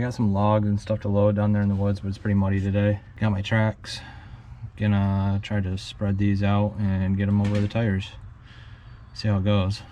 we got some logs and stuff to load down there in the woods, but it's pretty muddy today. Got my tracks. Gonna try to spread these out and get them over the tires. See how it goes.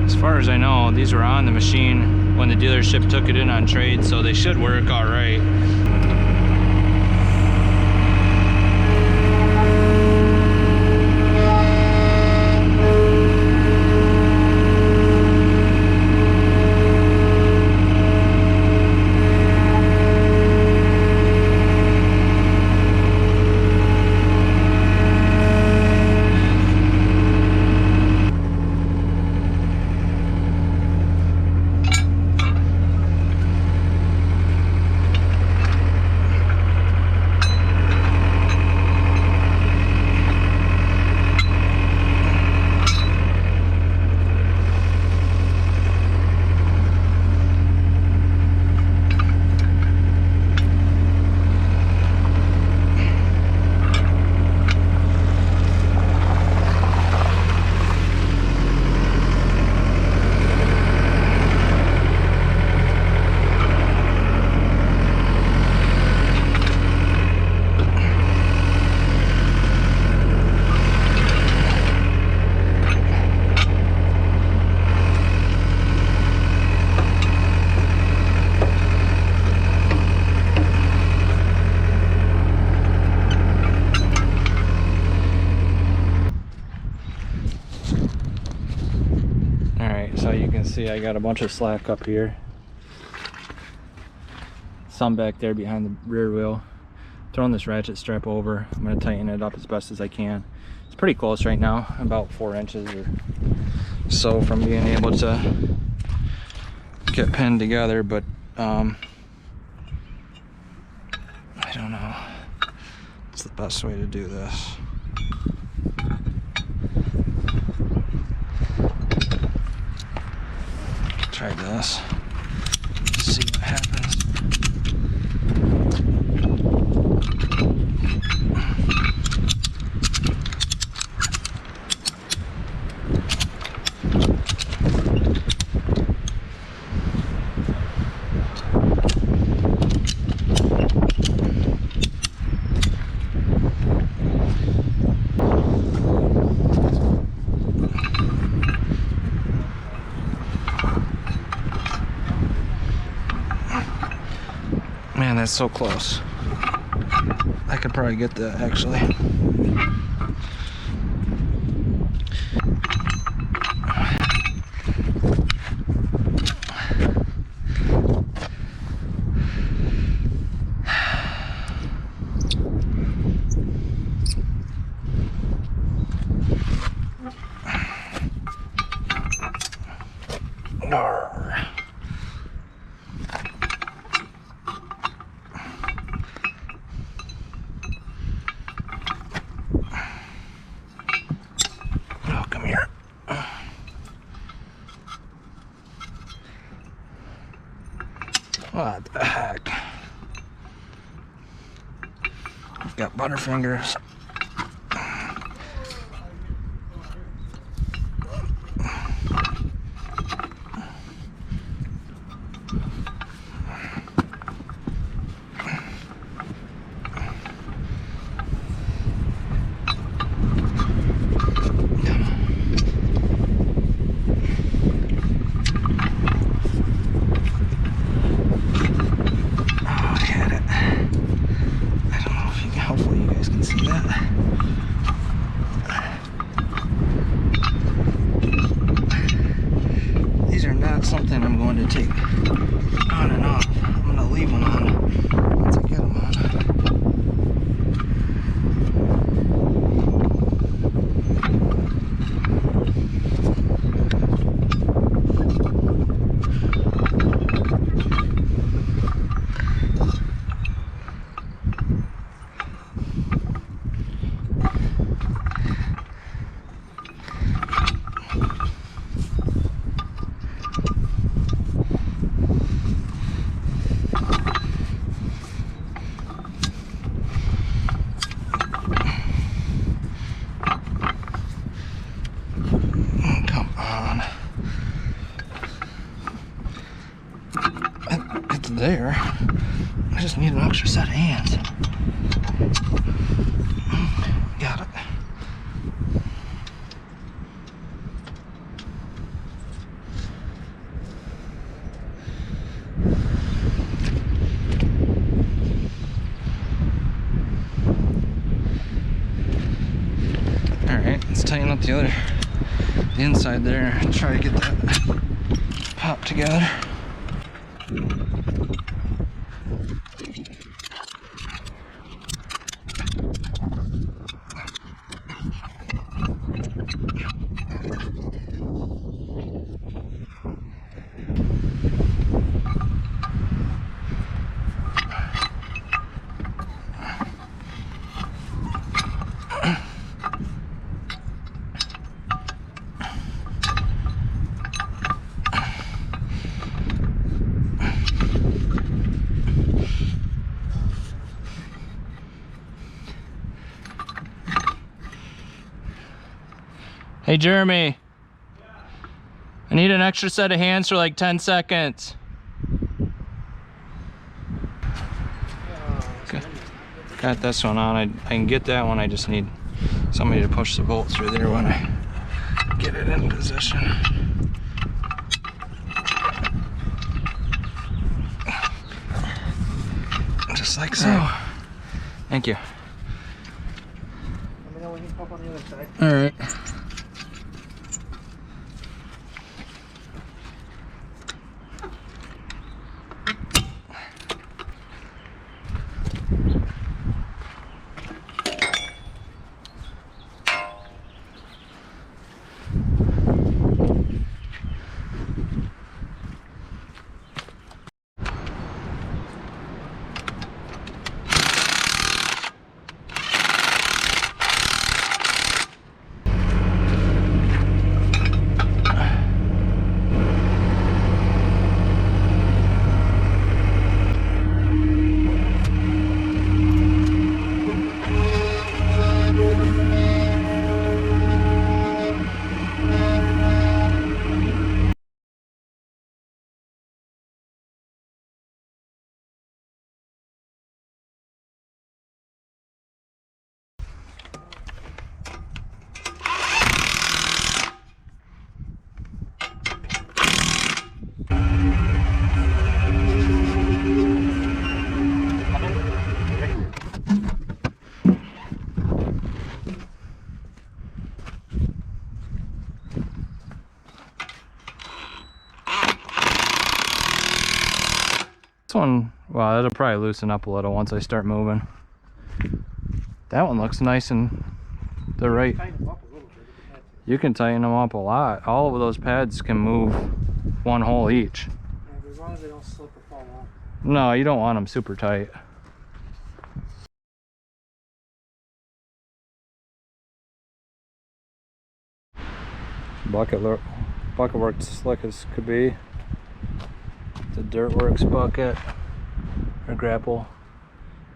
As far as I know, these were on the machine when the dealership took it in on trade, so they should work all right. So you can see I got a bunch of slack up here, some back there behind the rear wheel. Throwing this ratchet strap over, I'm going to tighten it up as best as I can. It's pretty close right now, about 4 inches or so from being able to get pinned together, but I don't know. It's the best way to do this. Try this. See what happens. Man, that's so close. I could probably get that actually. Oh, come here. What the heck? I've got butterfingers. Something I'm going to take on and off. I'm going to leave them on once I get them on. There. I just need an extra set of hands. Got it. Alright, let's tighten up the inside there and try to get that pop together. Hey Jeremy, I need an extra set of hands for like 10 seconds. Got this one on. I can get that one. I just need somebody to push the bolt through there when I get it in position. Just like so. Right. Thank you. Let me know when you pop on the other side. All right. one, well, it'll probably loosen up a little once I start moving. That one looks nice and the right. You can tighten them up a lot. All of those pads can move one hole each. Yeah, but as long as they don't slip or fall off. No, you don't want them super tight. Bucket works slick as could be. It's a Dirtworks bucket or Grapple,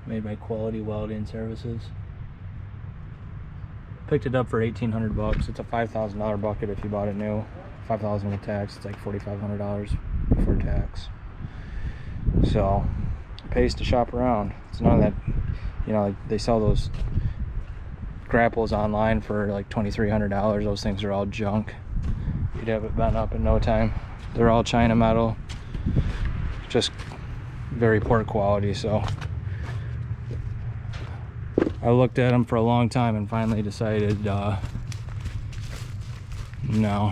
made by Quality Welding Services. Picked it up for 1,800 bucks. It's a $5,000 bucket if you bought it new. $5,000 with tax. It's like $4,500 before tax. So it pays to shop around. It's none of that, you know, like they sell those Grapples online for like $2,300. Those things are all junk. You'd have it bent up in no time. They're all China metal, just very poor quality. So I looked at them for a long time and finally decided no,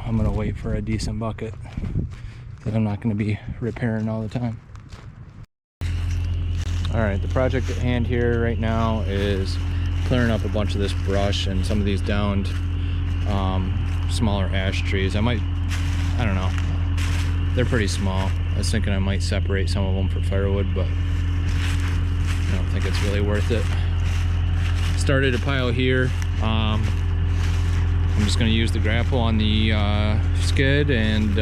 I'm gonna wait for a decent bucket that I'm not gonna be repairing all the time. All right, the project at hand here right now is clearing up a bunch of this brush and some of these downed smaller ash trees. I don't know, they're pretty small. I was thinking I might separate some of them for firewood, but I don't think it's really worth it. Started a pile here. I'm just going to use the Grapple on the skid and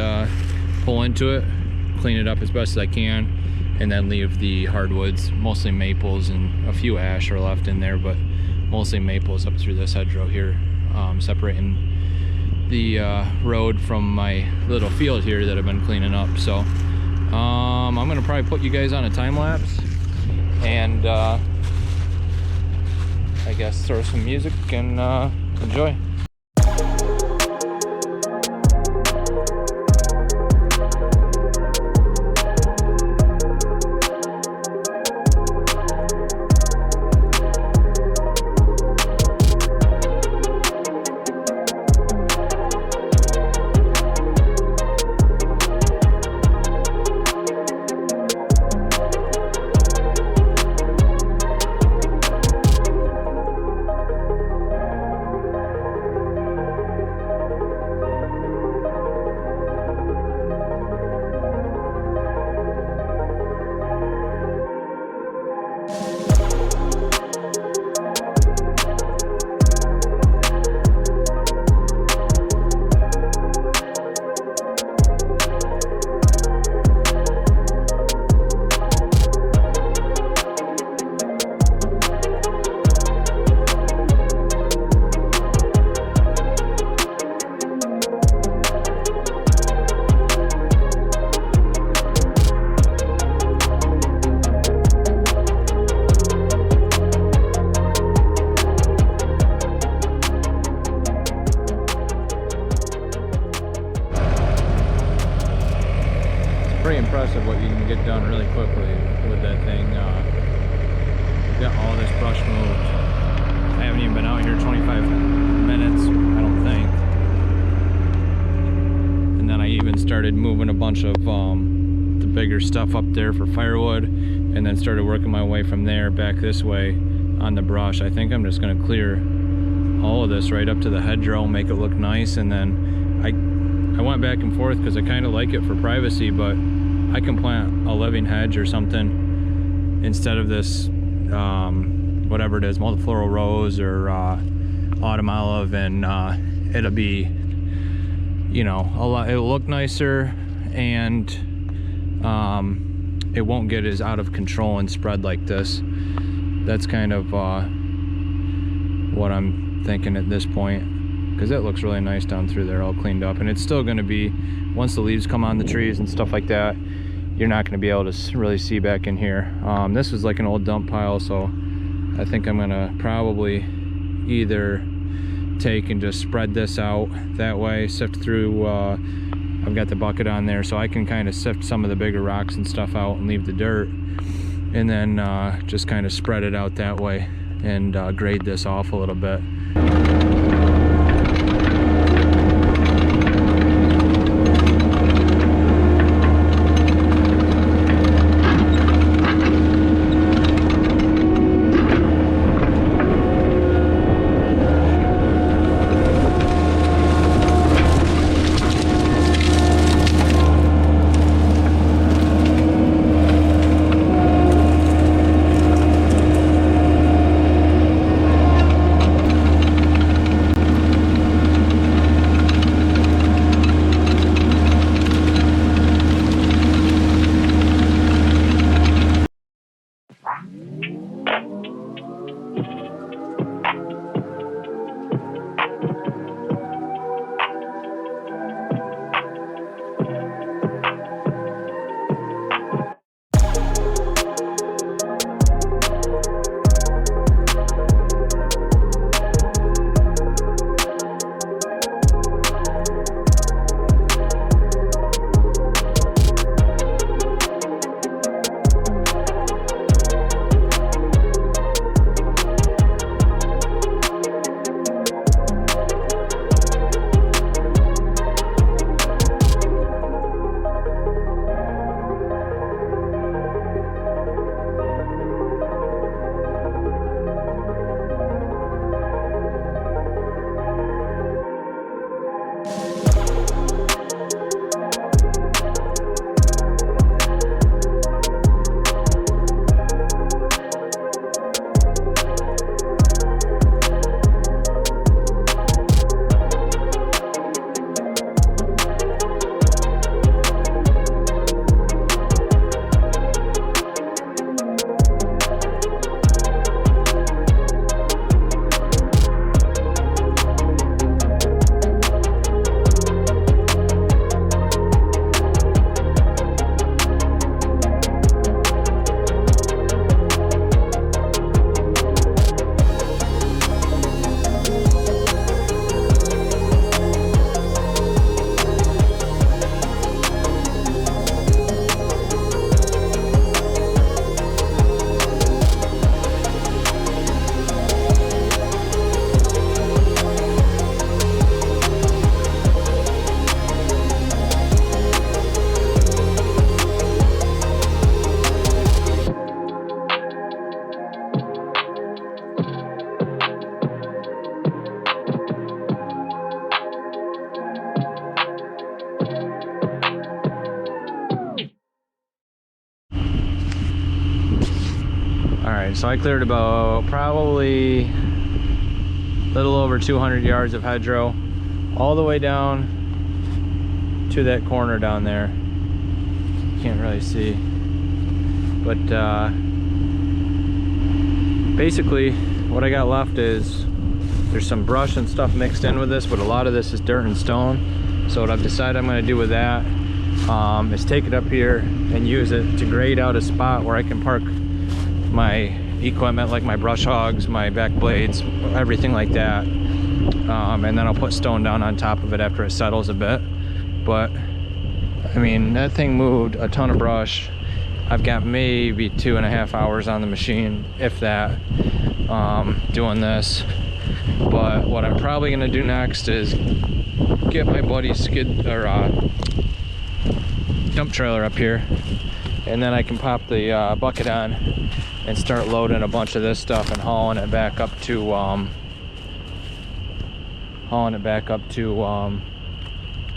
pull into it, clean it up as best as I can, and then leave the hardwoods, mostly maples and a few ash are left in there, but mostly maples up through this hedgerow here, separating the road from my little field here that I've been cleaning up. So I'm going to probably put you guys on a time lapse and I guess throw some music and enjoy. Pretty impressive what you can get done really quickly with that thing. Got all this brush moved. I haven't even been out here 25 minutes, I don't think. And then I even started moving a bunch of the bigger stuff up there for firewood, and then started working my way from there back this way on the brush. I think I'm just going to clear all of this right up to the hedgerow, make it look nice, and then I went back and forth because I kind of like it for privacy, but I can plant a living hedge or something instead of this whatever it is, multifloral rose or autumn olive, and it'll be, you know, it'll look nicer, and it won't get as out of control and spread like this. That's kind of what I'm thinking at this point, because it looks really nice down through there, all cleaned up. And it's still going to be, once the leaves come on the trees and stuff like that, you're not going to be able to really see back in here. This was like an old dump pile, so I think I'm going to probably either take and just spread this out that way, sift through, I've got the bucket on there, so I can kind of sift some of the bigger rocks and stuff out and leave the dirt, and then just kind of spread it out that way and grade this off a little bit. So I cleared about probably a little over 200 yards of hedgerow, all the way down to that corner down there. Can't really see, but basically what I got left is there's some brush and stuff mixed in with this, but a lot of this is dirt and stone. So what I've decided I'm going to do with that is take it up here and use it to grade out a spot where I can park my equipment, like my brush hogs, my back blades, everything like that. And then I'll put stone down on top of it after it settles a bit. But I mean, that thing moved a ton of brush. I've got maybe 2.5 hours on the machine, if that, doing this. But what I'm probably gonna do next is get my buddy's dump trailer up here, and then I can pop the bucket on and start loading a bunch of this stuff and hauling it back up to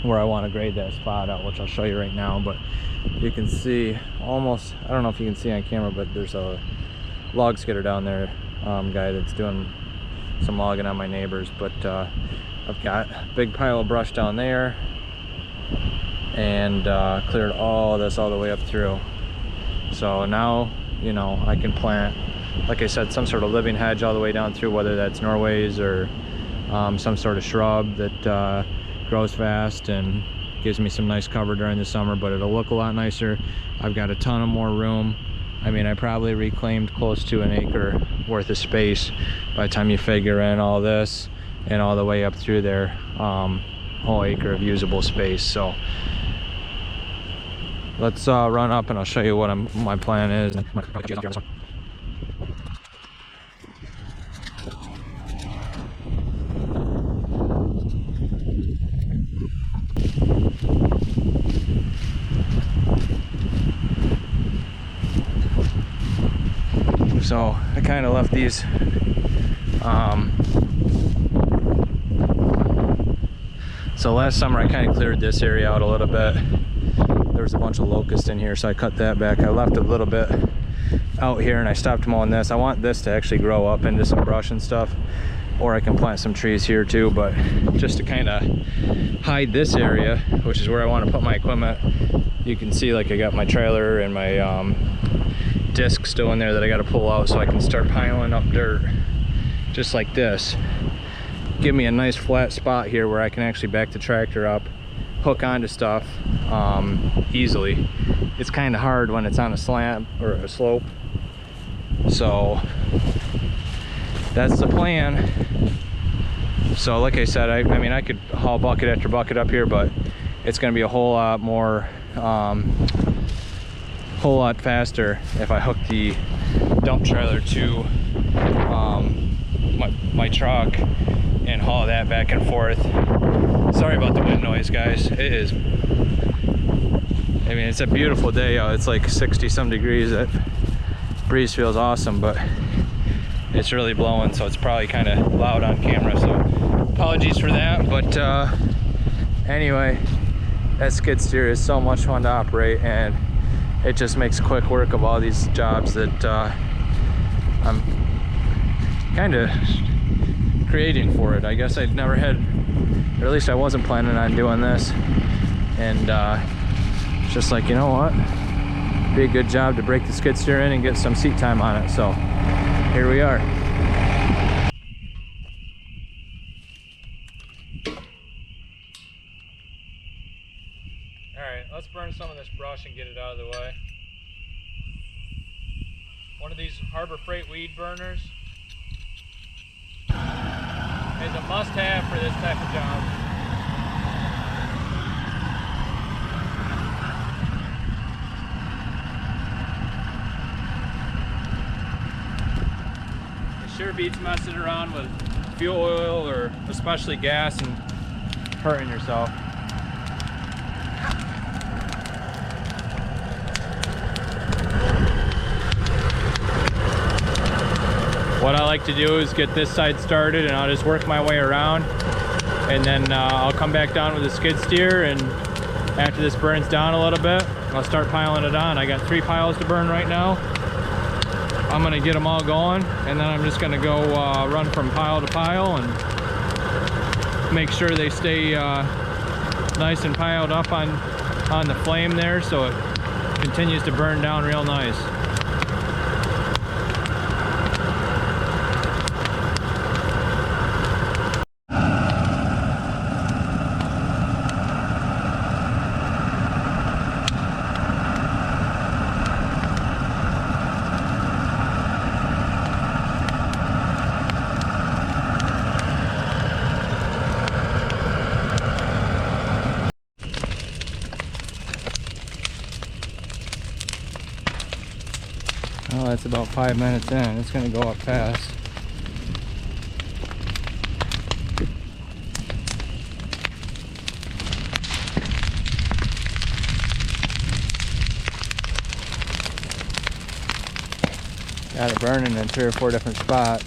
where I want to grade that spot out, which I'll show you right now. But you can see almost, I don't know if you can see on camera, but there's a log skidder down there, guy that's doing some logging on my neighbors. But I've got a big pile of brush down there, and cleared all this all the way up through. So now, you know, I can plant, like I said, some sort of living hedge all the way down through, whether that's Norway's or some sort of shrub that grows fast and gives me some nice cover during the summer, but it'll look a lot nicer. I've got a ton of more room. I mean, I probably reclaimed close to an acre worth of space by the time you figure in all this and all the way up through there, whole acre of usable space. So let's run up and I'll show you what my plan is. So I kind of left these so last summer I kind of cleared this area out a little bit. There was a bunch of locusts in here, so I cut that back. I left a little bit out here and I stopped mowing this. I want this to actually grow up into some brush and stuff, or I can plant some trees here too. But just to kind of hide this area, which is where I want to put my equipment, you can see like I got my trailer and my disc still in there that I got to pull out so I can start piling up dirt just like this. Give me a nice flat spot here where I can actually back the tractor up, hook onto stuff easily. It's kind of hard when it's on a slant or a slope. So that's the plan. So like I said, I mean, I could haul bucket after bucket up here, but it's going to be a whole lot more whole lot faster if I hook the dump trailer to my truck and haul that back and forth. Sorry about the wind noise, guys. It is, I mean, it's a beautiful day out. It's like 60 some degrees. That breeze feels awesome, but it's really blowing, so it's probably kind of loud on camera, so apologies for that. But anyway, that skid steer is so much fun to operate, and it just makes quick work of all these jobs that I'm kind of creating for it. I guess I'd never had, or at least I wasn't planning on doing this, and just like, you know what, be a good job to break the skid steer in and get some seat time on it. So here we are. Alright, let's burn some of this brush and get it out of the way. One of these Harbor Freight weed burners is a must-have for this type of job. It sure beats messing around with fuel oil, or especially gas, and hurting yourself. What I like to do is get this side started, and I'll just work my way around, and then I'll come back down with the skid steer, and after this burns down a little bit, I'll start piling it on. I got 3 piles to burn right now. I'm gonna get them all going, and then I'm just gonna go run from pile to pile and make sure they stay nice and piled up on the flame there, so it continues to burn down real nice. Oh, that's about 5 minutes in. It's gonna go up fast. Got it burning in 3 or 4 different spots.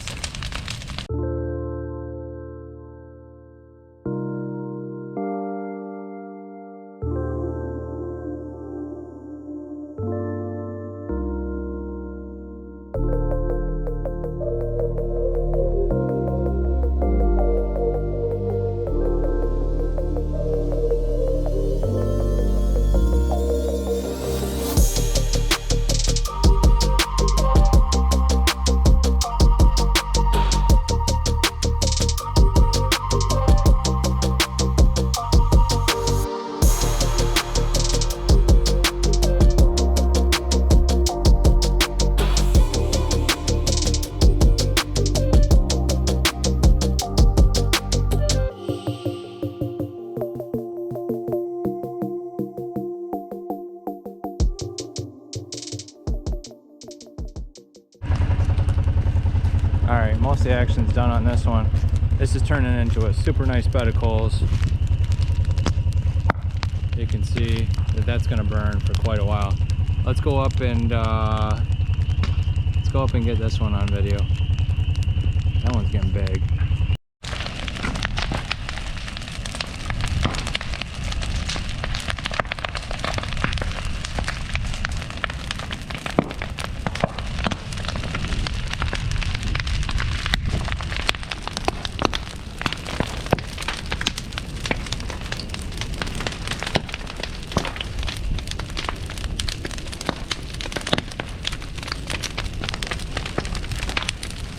Alright, most of the action's done on this one. This is turning into a super nice bed of coals. You can see that that's going to burn for quite a while. Let's go up and get this one on video. That one's getting big.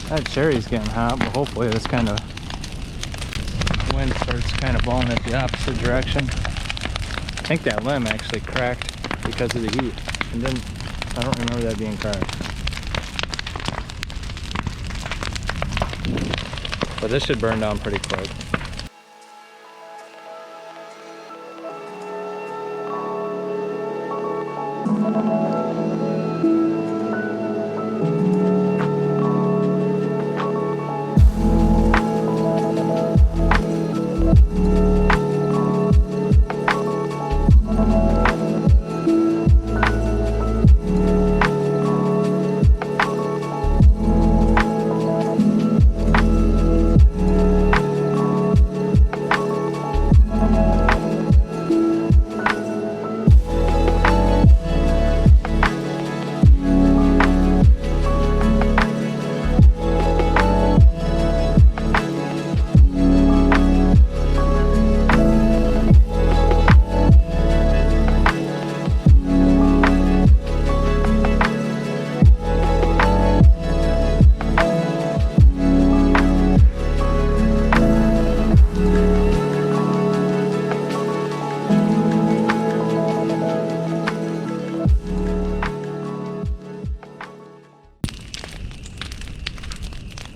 That cherry's getting hot, but hopefully this kind of wind starts kind of blowing it the opposite direction. I think that limb actually cracked because of the heat, and then I don't remember that being cracked. But this should burn down pretty quick.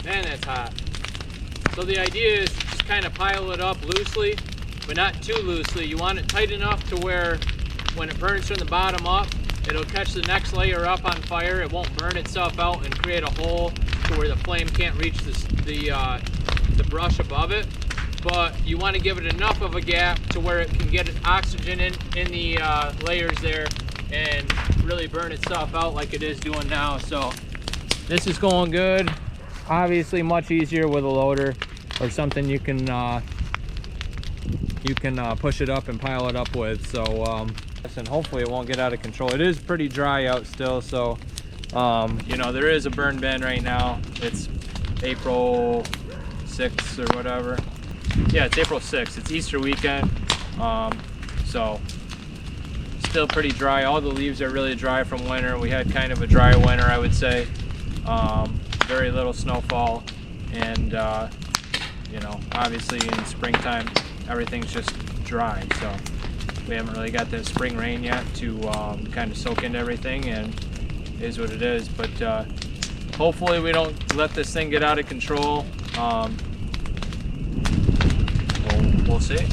Man, that's hot. So the idea is just kind of pile it up loosely, but not too loosely. You want it tight enough to where when it burns from the bottom up, it'll catch the next layer up on fire. It won't burn itself out and create a hole to where the flame can't reach the brush above it. But you want to give it enough of a gap to where it can get oxygen in the layers there and really burn itself out like it is doing now. So this is going good. Obviously much easier with a loader or something you can push it up and pile it up with. So listen, hopefully it won't get out of control. It is pretty dry out still, so You know, there is a burn bin right now. It's April 6th or whatever. Yeah, it's April 6th. It's Easter weekend. So still pretty dry. All the leaves are really dry from winter. We had kind of a dry winter, I would say. Very little snowfall, and you know, obviously in springtime everything's just dry, so we haven't really got that spring rain yet to kind of soak into everything, and it is what it is. But hopefully we don't let this thing get out of control. We'll see.